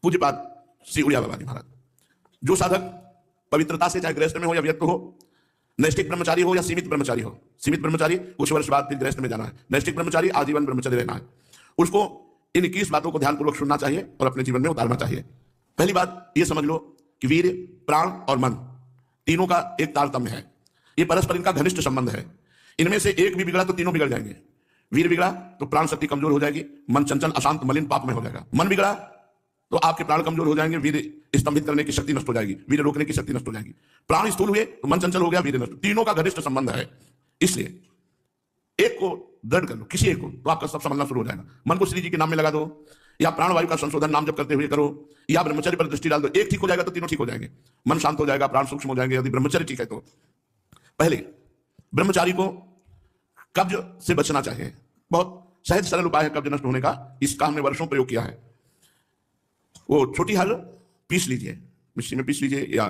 पूज्यपाद श्री उड़िया बाबा जी महाराज। जो साधक पवित्रता से, चाहे गृहस्थ में हो या व्यक्त हो, नैष्ठिक ब्रह्मचारी हो या सीमित ब्रह्मचारी हो, सीमित ब्रह्मचारी कुछ वर्ष बाद फिर गृहस्थ में जाना है, नैष्ठिक ब्रह्मचारी आजीवन ब्रह्मचारी रहना है, उसको इन 21 बातों को ध्यानपूर्वक सुनना चाहिए और अपने जीवन में उतारना चाहिए। पहली बात ये समझ लो कि वीर, प्राण और मन तीनों का एक तारतम्य है। ये परस्पर इनका घनिष्ठ संबंध है। इनमें से एक भी बिगड़ा तो तीनों बिगड़ जाएंगे। वीर बिगड़ा तो प्राण शक्ति कमजोर हो जाएगी, मन चंचल अशांत मलिन पाप में हो जाएगा। मन बिगड़ा तो आपके प्राण कमजोर हो जाएंगे, वीर स्तंभित करने की शक्ति नष्ट हो जाएगी, वीर रोकने की शक्ति नष्ट हो जाएगी। प्राण स्थूल हुए तो मन चंचल हो गया, वीर नष्ट। तीनों का घनिष्ठ संबंध है। इसलिए एक को दृढ़ कर लो, किसी एक को, तो आपका सब समझना शुरू हो जाएगा। मन को श्री जी के नाम में लगा दो, या प्राणवायु का संशोधन नाम जप करते हुए करो, या ब्रह्मचर्य पर दृष्टि डाल दो। एक ठीक हो जाएगा तो तीनों ठीक हो जाएंगे। मन शांत हो जाएगा, प्राण सूक्ष्म हो जाएंगे यदि ब्रह्मचर्य ठीक है तो। पहले ब्रह्मचारी को कब्ज से बचना चाहिए। बहुत सहज सरल उपाय है कब्ज नष्ट होने का। इसका हमने वर्षों प्रयोग किया है। वो छोटी हल पीस लीजिए, मिक्सी में पीस लीजिए या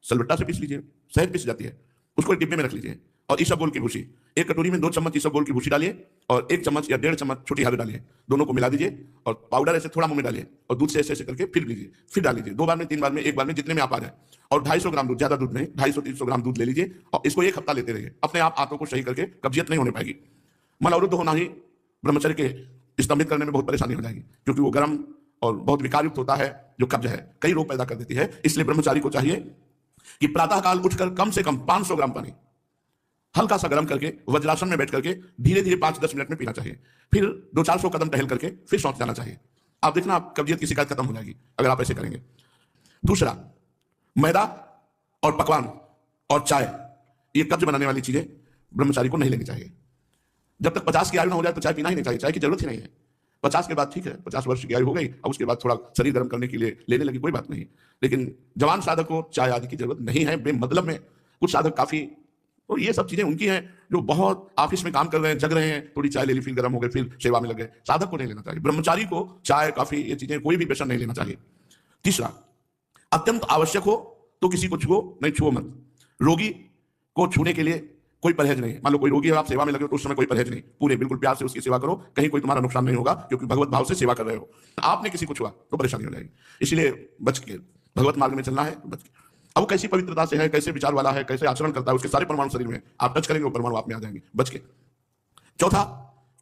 सलबट्टा से पीस लीजिए, सहज पीस जाती है। उसको एक डिब्बे में रख लीजिए और इसबगोल की भूसी, एक कटोरी में 2 चम्मच इसबगोल की भूसी डालिए और 1 चम्मच या 1.5 चम्मच छोटी हल डालिए। दोनों को मिला दीजिए और पाउडर ऐसे थोड़ा मुंह में डालिए और दूध से ऐसे ऐसे करके फिर लीजिए, फिर डाल लीजिए। 2 बार में, 3 बार में, 1 बार में, जितने में आप आ जाए। और 250 ग्राम दूध, ज्यादा दूध नहीं, 250-300 ग्राम दूध ले लीजिए और इसको 1 हफ्ता लेते रहिए। अपने आप आंतों को सही करके कब्जियत नहीं होने पाएगी। मन अवरुद्ध होना ही ब्रह्मचर्य के स्तंभित करने में बहुत परेशानी हो जाएगी, क्योंकि वो गर्म और बहुत विकारयुक्त होता है जो कब्ज है, कई रोग पैदा कर देती है। इसलिए ब्रह्मचारी को चाहिए कि प्रातःकाल उठकर कम से कम 500 ग्राम पानी हल्का सा गर्म करके वज्रासन में बैठ करके धीरे धीरे 5-10 मिनट में पीना चाहिए। फिर 200-400 कदम टहल करके फिर शौच जाना चाहिए। आप देखना, आप कब्जियत की शिकायत खत्म हो जाएगी अगर आप ऐसे करेंगे। दूसरा, मैदा और पकवान और चाय, ये कब्ज बनाने वाली चीजें ब्रह्मचारी को नहीं लेनी चाहिए। जब तक 50 की आयु ना हो जाए तो चाय पीना ही नहीं चाहिए। चाय की जरूरत ही नहीं है। 50 के बाद ठीक है, 50 वर्ष की आयु हो गई, अब उसके बाद थोड़ा शरीर गर्म करने के लिए लेने लगी, कोई बात नहीं। लेकिन जवान साधक को चाय आदि की जरूरत नहीं है बेमतलब में। कुछ साधक काफी, और ये सब चीजें उनकी हैं जो बहुत ऑफिस में काम कर रहे हैं, जग रहे हैं, थोड़ी चाय ले ली, फिर गर्म हो गए, फिर सेवा में लग गए। साधक को नहीं लेना चाहिए। ब्रह्मचारी को चाय, काफी, ये चीजें कोई भी व्यसन नहीं लेना चाहिए। तीसरा, अत्यंत आवश्यक हो तो किसी को छुओ नहीं, छुओ मत। रोगी को छूने के लिए कोई परहेज नहीं। मान लो कोई रोगी है, आप सेवा में लगे हो तो उस समय कोई परहेज नहीं, पूरे बिल्कुल प्यार से उसकी सेवा करो, कहीं कोई तुम्हारा नुकसान नहीं होगा, क्योंकि भगवत भाव से सेवा कर रहे हो। आपने किसी को छुआ तो परेशानी हो जाएगी। इसलिए बच के भगवत मार्ग में चलना है, बच के। अब वो कैसी पवित्रता से है, कैसे विचार वाला है, कैसे आचरण करता है, उसके सारे परमाणु शरीर में आप टच करेंगे, वो परमाणु आप में आ जाएंगे, बच के। चौथा,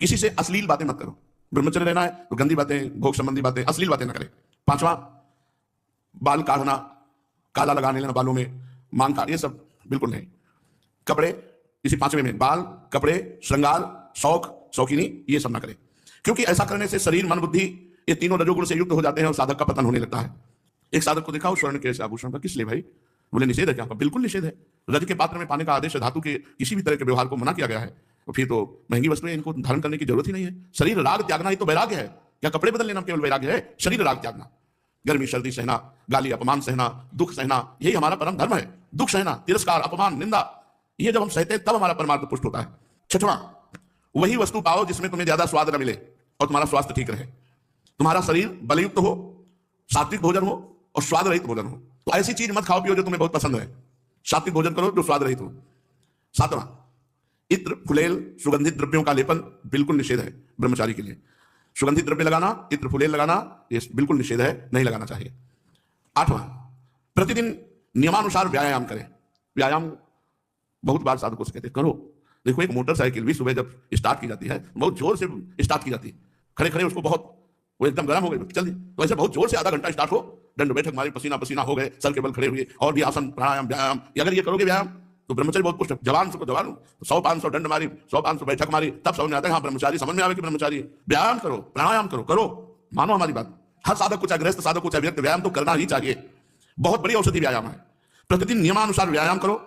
किसी से अश्लील बातें मत करो। ब्रह्मचर्य रहना है तो गंदी बातें, भोग संबंधी बातें, अश्लील बातें न करें। पांचवा, बाल काटना, काला लगाने लेना बालों में, मांग काट, ये सब बिल्कुल नहीं। कपड़े, इसी 5वें में, बाल, कपड़े, श्रृंगार, शौक, शौकीनी, ये सब ना करें, क्योंकि ऐसा करने से शरीर, मन, बुद्धि, ये तीनों रजोगुण से युक्त हो जाते हैं और साधक का पतन होने लगता है। एक साधक को दिखाओ स्वर्ण के आभूषण का, किस लिए भाई? बोले निषेध है क्या? बिल्कुल निषेध है। रज के पात्र में पाने का आदेश है, धातु के किसी भी तरह के व्यवहार को मना किया गया है। तो फिर तो महंगी वस्तुएं इनको धारण करने की जरूरत ही नहीं है। शरीर राग त्यागना ही तो वैराग्य है। क्या कपड़े बदल लेना केवल वैराग्य है? शरीर राग त्यागना, गर्मी सर्दी सहना, गाली अपमान सहना, दुख सहना, यही हमारा परम धर्म है। दुख सहना, तिरस्कार, अपमान, निंदा, ये जब हम सहते हैं तब हमारा परमार्थ पुष्ट होता है। छठवां, वही वस्तु पाओ जिसमें तुम्हें ज्यादा स्वाद न मिले और तुम्हारा स्वास्थ्य ठीक रहे। तुम्हारा शरीर बलयुक्त हो, सात्विक भोजन हो और स्वाद रहित भोजन हो। तो ऐसी चीज मत खाओ पियो जो तुम्हें बहुत पसंद है। सात्विक भोजन करो जो स्वाद रहित हो। सातवां, इत्र, फुलेल, सुगंधित द्रव्यों का लेपन बिल्कुल निषेध है ब्रह्मचारी के लिए। सुगंधित द्रव्य लगाना, इत्र, फुलेल लगाना, ये बिल्कुल निषेध है, नहीं लगाना चाहिए। आठवां, प्रतिदिन नियमानुसार व्यायाम करें। व्यायाम बहुत बार साधकों से कहते करो। देखो, एक मोटरसाइकिल भी सुबह जब स्टार्ट की जाती है, बहुत जोर से स्टार्ट की जाती है, खड़े खड़े उसको बहुत, वो एकदम गर्म हो गई, चल दी, तो ऐसे बहुत जोर से आधा घंटा स्टार्ट हो, दंड बैठक मारी, पसीना पसीना हो गए, सर के बल खड़े हुए, और भी आसन, प्राणायाम, व्यायाम, अगर ये करोगे व्यायाम तो ब्रह्मचारी बहुत पुष्ट। जवान को जवान 100-500 दंड मारी, 100-500 बैठक मारी, तब समझ में आता है हाँ ब्रह्मचारी, समझ में आवे कि ब्रह्मचारी। व्यायाम करो, प्राणायाम करो, करो, मानो हमारी बात। हर साधक को, चाहे गृहस्थ साधक को, चाहे व्यक्ति, व्यायाम तो करना ही चाहिए। बहुत बड़ी औषधि व्यायाम है। प्रतिदिन नियमानुसार व्यायाम करो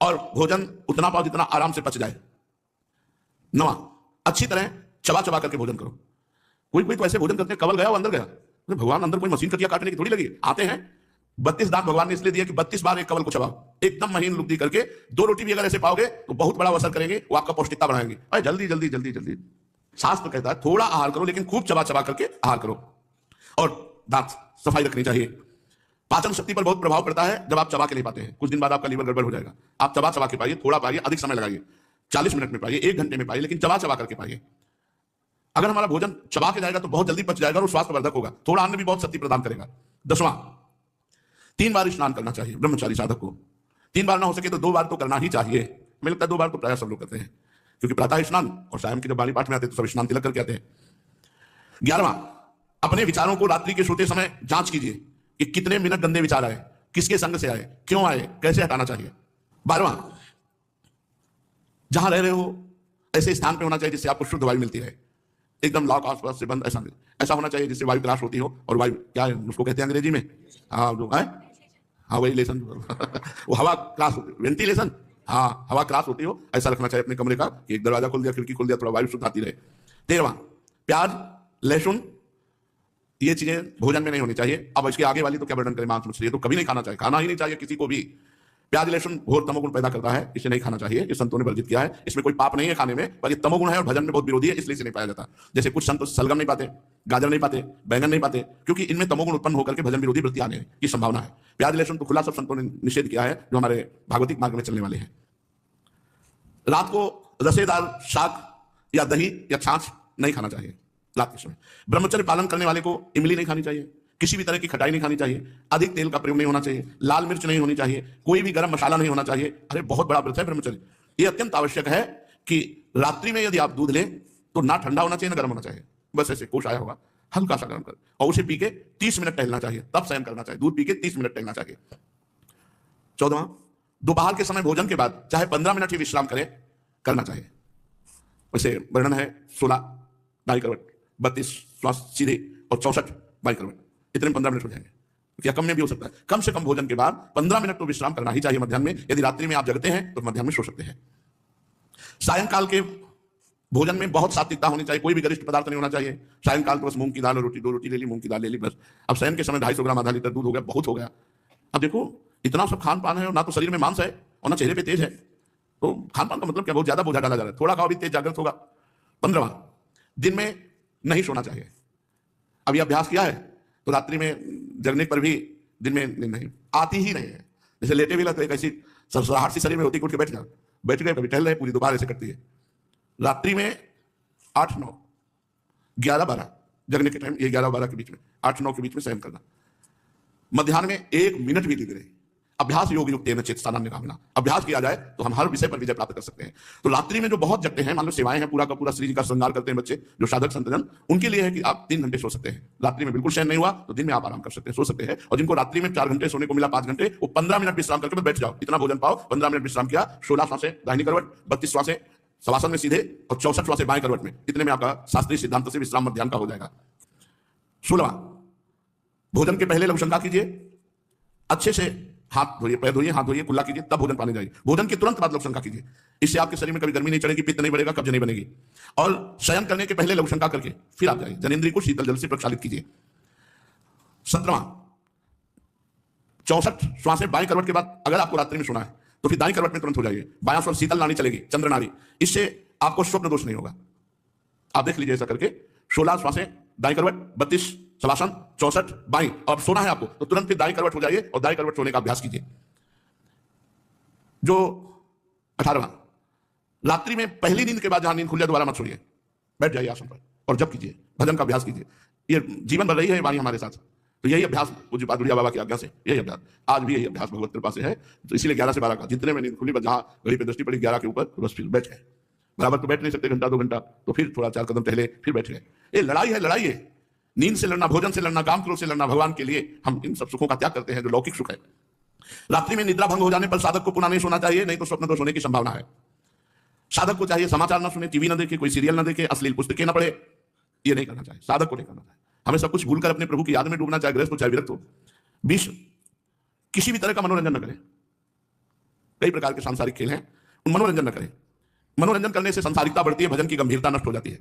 और भोजन उतना पाओ जितना आराम से पच जाए। 9वां, अच्छी तरह चबा चबा करके भोजन करो। कोई कोई तो ऐसे भोजन करते हैं, कवल गया वो अंदर गया। भगवान अंदर कोई मशीन कटिया काटने की थोड़ी लगी। आते हैं 32 दांत भगवान ने इसलिए दिया कि 32 बार एक कवल को चबाओ, एकदम महीन लुब्धि करके। 2 रोटी भी अगर ऐसे पाओगे तो बहुत बड़ा असर करेंगे, वो आपका पौष्टिकता बढ़ाएंगे। अरे जल्दी जल्दी जल्दी जल्दी। शास्त्र कहता है थोड़ा आहार करो, लेकिन खूब चबा चबा करके आहार करो। और दांत सफाई रखनी चाहिए। पाचन शक्ति पर बहुत प्रभाव पड़ता है जब आप चबा के नहीं पाते हैं। कुछ दिन बाद आपका लीवर गड़बड़ हो जाएगा। आप चबा चबा के पाइए, थोड़ा पाइए, अधिक समय लगाइए, 40 मिनट में पाइए, 1 घंटे में पाइए, लेकिन चबा चबा करके पाइए। अगर हमारा भोजन चबा के जाएगा तो बहुत जल्दी पच जाएगा और स्वास्थ्यवर्धक होगा, थोड़ा अन्न भी बहुत शक्ति प्रदान करेगा। 10वां, 3 बार स्नान करना चाहिए ब्रह्मचारी साधक को। 3 बार ना हो सके तो 2 बार तो करना ही चाहिए। मुझे लगता है 2 बार तो प्राय सब लोग करते हैं, क्योंकि प्रातः स्नान और शाम के जब वाणी पाठ में आते हैं तो सब स्नान तिलक करके आते हैं। 11वां, अपने विचारों को रात्रि के सोते समय जांच कीजिए कि कितने मिनट गंदे विचार आए, किसके संग से आए, क्यों आए, कैसे हटाना चाहिए। 12वां, जहां रह रहे हो ऐसे स्थान पे होना चाहिए जिससे आपको शुद्ध वायु मिलती रहे, एकदम लॉक आसपास से बंद, ऐसा होना चाहिए जिससे वायु क्रॉस होती हो। और वायु क्या है उसको कहते हैं अंग्रेजी में, हाँ जो है, हाँ वही लेसन वो हवा क्रॉस होती, वेंटिलेशन, हाँ हवा क्रॉस होती हो, ऐसा रखना चाहिए अपने कमरे का कि एक दरवाजा खोल दिया, खिड़की खोल दिया, थोड़ा वायु शुद्ध आती रहे। 13वां, प्याज लहसुन ये चीजें भोजन में नहीं होनी चाहिए। अब इसके आगे वाली तो क्या वर्णन करें, मांस मछली तो कभी नहीं खाना चाहिए, खाना ही नहीं चाहिए किसी को भी। प्याज लहसुन घोर तमोगुण पैदा करता है, इसे नहीं खाना चाहिए, इस संतों ने वर्जित किया है। इसमें कोई पाप नहीं है खाने में, पर ये तमोगुण है और भजन में बहुत विरोधी है, इसलिए इसे नहीं पाया जाता। जैसे कुछ संत सलगम नहीं पाते, गाजर नहीं पाते, बैंगन नहीं पाते, क्योंकि इनमें तमोगुण उत्पन्न होकर के भजन विरोधी वृत्ति आने की संभावना है। प्याज लहसुन तो खुला सब संतों ने निषेध किया है जो हमारे भागवतिक मार्ग में चलने वाले हैं। रात को रसेदार शाक या दही या छाछ नहीं खाना चाहिए रात के समय। ब्रह्मचर्य पालन करने वाले को इमली नहीं खानी चाहिए, किसी भी तरह की खटाई नहीं खानी चाहिए, अधिक तेल का प्रयोग नहीं होना चाहिए, लाल मिर्च नहीं होनी चाहिए, कोई भी गर्म मसाला नहीं होना चाहिए। अरे बहुत बड़ा व्रत है ब्रह्मचर्य। ये अत्यंत आवश्यक है कि रात्रि में यदि आप दूध लें तो ना ठंडा होना चाहिए ना गर्म होना चाहिए, बस ऐसे कोश आया होगा हल्का सा गर्म कर, और उसे पी के 30 मिनट टहलना चाहिए, तब शयन करना चाहिए। दूध पी के 30 मिनट टहलना चाहिए। 14वां, दोपहर के समय भोजन के बाद चाहे 15 मिनट ही विश्राम करना चाहिए। वैसे वर्णन है 16 दाई करवट, 32 श्वास सीधे और 64 बाई करवट, इतने 15 मिनट हो जाएंगे, या कम में भी हो सकता है। कम से कम भोजन के बाद 15 मिनट तो विश्राम करना ही चाहिए मध्याह्न में। यदि रात्रि में आप जगते हैं तो मध्याह्न में सो सकते हैं। सायंकाल के भोजन में बहुत सात्विकता होनी चाहिए, कोई भी गरिष्ठ पदार्थ नहीं होना चाहिए। सायंकाल तो बस मूंग की दाल और रोटी, 2 रोटी ले ली, मूंग की दाल ले ली, बस। अब शयन के समय 250 ग्राम आधा लीटर दूध हो गया, बहुत हो गया। अब देखो इतना सब खान पान है और ना तो शरीर में मांस है और ना चेहरे पे तेज है, तो खान पान का मतलब क्या, बहुत ज्यादा बोझा डाला जा रहा है। थोड़ा खाओ भी तेज जागृत होगा। 15वां, दिन में नहीं सोना चाहिए। अब ये अभ्यास किया है तो रात्रि में जगने पर भी दिन में नहीं आती ही नहीं है। जैसे लेटे भी लगता है, एक ऐसी सरसराहट सी शरीर में होती, उठ के बैठ गए, कभी टहल रहे, पूरी दोपहर ऐसे करती है। रात्रि में 8, 9, 11, 12 जगने के टाइम, ये 11, 12 के बीच में, 8, 9 के बीच में शयन करना। मध्याह्न में 1 मिनट भी नहीं रहे। अभ्यास योग युक्तेन चेतसा नान्य कामना, अभ्यास किया जाए तो हम हर विषय पर विजय प्राप्त कर सकते हैं। तो रात्रि में जो बहुत जगते हैं, मान लो सेवाएं हैं, पूरा का पूरा श्री जी का श्रृंगार करते हैं बच्चे, जो साधक संतजन, उनके लिए है कि आप 3 घंटे सो सकते हैं। रात्रि में बिल्कुल शयन नहीं हुआ तो दिन में आप आराम कर सकते हैं, सो सकते हैं। और जिनको रात्रि में 4 घंटे सोने को मिला, 5 घंटे, वो 15 मिनट विश्राम करके बैठ जाओ, इतना भोजन पाओ। 15 मिनट विश्राम किया, 16 श्वासें दाहिनी करवट, 32 श्वासें शवासन में सीधे और 64 श्वासें बाएं करवट में, इतने में आपका शास्त्रीय सिद्धांत से विश्राम मध्याह्न का हो जाएगा। 16वां, भोजन के पहले लघुशंका कीजिए, अच्छे से हाथ धोइए, पैर धोइए, हाथ धोइए, कुल्ला कीजिए, तब भोजन पाने जाइए। भोजन के तुरंत बाद लघुशंका कीजिए, इससे आपके शरीर में कभी गर्मी नहीं चढ़ेगी, पित्त नहीं बढ़ेगा, कब्ज नहीं बनेगी। और शयन करने के पहले लघुशंका करके फिर आप जाइए, जनेंद्रिय को शीतल जल से प्रक्षालित कीजिए। 17वां, 64 श्वासें बाएं करवट के बाद अगर आपको रात्रि में सोना है तो फिर दाईं करवट में तुरंत हो जाइए। बायां स्वर शीतल नाड़ी चलेगी, चंद्र नाड़ी, इससे आपको स्वप्न दोष नहीं होगा। आप देख लीजिए ऐसा करके। 16 श्वासें दाईं करवट, 32 शवासन, 64 बाईं, और सोना है आपको तो तुरंत फिर दाईं करवट हो जाइए और दाईं करवट सोने का अभ्यास कीजिए। जो 18वां, रात्रि में पहली नींद के बाद जहां नींद खुल जाए दोबारा मत सोइए, बैठ जाइए आसन पर और जप कीजिए, भजन का अभ्यास कीजिए। ये जीवन भर रही है वाणी हमारे साथ, तो यही अभ्यास पूज्य पादुरिया बाबा की आज्ञा से, यही अभ्यास आज भी, यही अभ्यास भगवत कृपा से है। तो इसीलिए 11 से 12 का, जितने में नींद खुली, बस जहां घड़ी पे दृष्टि पड़ी 11 के ऊपर, बस फिर बैठ गए। बराबर तो बैठ नहीं सकते, घंटा 2 घंटा, तो फिर थोड़ा 4 कदम टहले, फिर बैठ गए। ये लड़ाई है, लड़ाई है। नींद से लड़ना, भोजन से लड़ना, काम क्रोध से लड़ना, भगवान के लिए हम इन सब सुखों का त्याग करते हैं जो लौकिक सुख है। रात्रि में निद्रा भंग हो जाने पर साधक को पुनः नहीं सोना चाहिए, नहीं तो स्वप्न दोष होने की संभावना है। साधक को चाहिए समाचार ना सुने, टीवी ना देखे, कोई सीरियल ना देखे, अश्लील पुस्तकें ना पढ़े, ये नहीं करना चाहिए, साधक को नहीं करना चाहिए। हमें सब कुछ भूलकर अपने प्रभु की याद में डूबना, चाहे गृहस्थ हो चाहे विरक्त हो। 20, किसी भी तरह का मनोरंजन न करें। कई प्रकार के सांसारिक खेल हैं, उन मनोरंजन न करें। मनोरंजन करने से सांसारिकता बढ़ती है, भजन की गंभीरता नष्ट हो जाती है।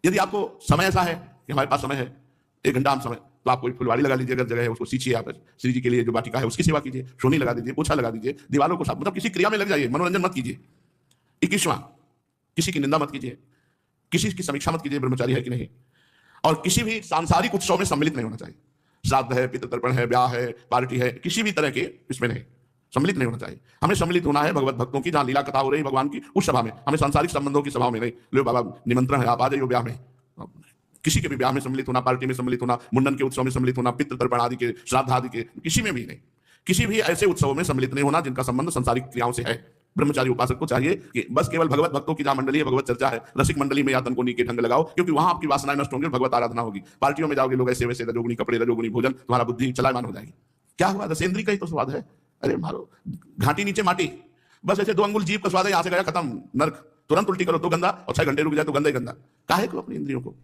यदि आपको समय ऐसा है कि हमारे पास समय है 1 घंटा हम समय, तो आप कोई फुलवारी लगा लीजिए, अगर जगह है उसको सींचिए, आप श्री जी के लिए जो वाटिका है उसकी सेवा कीजिए, सोनी लगा दीजिए, पोछा लगा दीजिए, दीवारों को साफ, मतलब किसी क्रिया में लग जाइए, मनोरंजन मत कीजिए। 21वां, किसी की निंदा मत कीजिए, किसी की समीक्षा मत कीजिए, ब्रह्मचारी है कि नहीं। और किसी भी सांसारिक उत्सव में सम्मिलित नहीं होना चाहिए। श्राद्ध है, पितृ तर्पण है, ब्याह है, पार्टी है, किसी भी तरह के इसमें नहीं। सम्मिलित नहीं होना चाहिए। हमें सम्मिलित होना है भगवत भक्तों की, जहां लीला कथा हो रही भगवान की, उस सभा में। हमें सांसारिक संबंधों की सभा में नहीं। लो बाबा निमंत्रण है, आप आ जाइए ब्याह में। किसी के भी ब्याह में सम्मिलित होना, पार्टी में सम्मिलित होना, मुंडन के उत्सव में सम्मिलित होना, पितृ तर्पण आदि के, श्राद्ध आदि के, किसी में भी नहीं। किसी भी ऐसे उत्सवों में सम्मिलित नहीं होना जिनका संबंध संसारिक क्रियाओं से है। ब्रह्मचारी उपासक को चाहिए कि बस केवल भगवत भक्तों की जहां मंडली है, भगवत चर्चा है, रसिक मंडली में या तन को नीके ढंग लगाओ, क्योंकि वहां आपकी वासनाएं नष्ट होंगी, भगवत आराधना होगी। पार्टियों में जाओगे लोग ऐसे वैसे, रजोगुनी कपड़े, रजोगुनी भोजन, तुम्हारा बुद्धि चलायमान हो जाएगी। क्या हुआ? रसेंद्री का ही तो स्वाद है। अरे मारो घाटी नीचे माटी, बस ऐसे 2 अंगुल जीभ का स्वाद है, यहां से गया खत्म, नर्क। तुरंत उल्टी करो तो गंदा, और 6 घंटे रुक जाए तो गंदा ही गंदा। काहे को अपनी इंद्रियों को